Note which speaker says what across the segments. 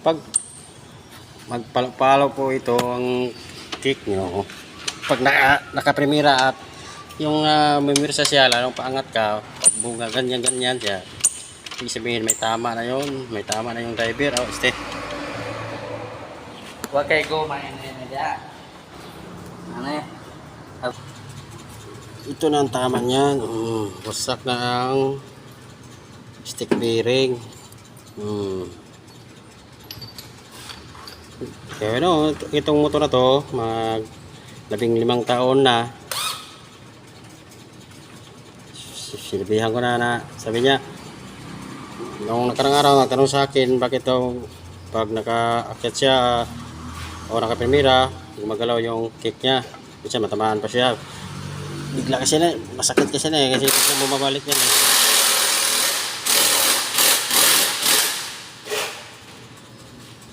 Speaker 1: Pag magpalo po ito ang kick nyo, pag nakaprimera at yung memirsa siya, lalong paangat ka, pag bunga ganyan siya, ibig sabihin may tama na yun, may tama na yung driver. Este.
Speaker 2: Huwag kayo kumain na dyan. Ano eh?
Speaker 1: Ito na ang tama niyan. Wasak na ang stick bearing. Kaya no, itong motor na to, mag 15 taon na. Sinabihan ko na, sabi niya, nung nakarang araw, nagtanong sa akin, bakit daw pag nakaakyat siya o nakaprimera, gumagalaw yung kick niya. Kasi matamaan pa siya. Bigla kasi na, masakit kasi na kasi bumabalik yan eh.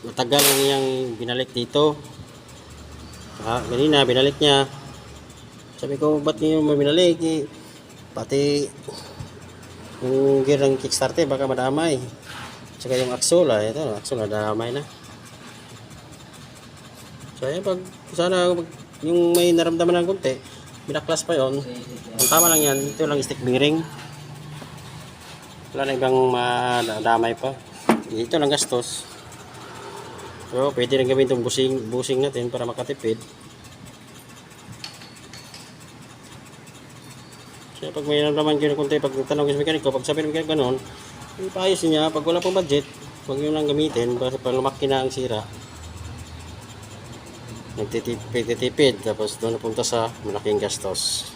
Speaker 1: Matagal lang niyang binalik dito. Ganina binalik niya. Sabi ko, ba't niyo binalik eh? Pati yung gear ng kickstarter baka madamay. Saka yung axle ito axle nadamay na. So ayan, pag sana yung may naramdaman ng konti, binaklas pa yon. Ang tama lang yan, ito lang stick bearing. Wala na ibang madamay pa. Ito lang gastos. So pwede rin gawin itong busing natin para makatipid. So pag may naramdaman kayo ng konti, pag tanong sa mekaniko, pag sabi ng mekaniko ganun, ipaayos niya. Pag wala pang budget, huwag yun lang gamitin para lumaki na ang sira. Nagtitipid tapos doon napunta sa malaking gastos.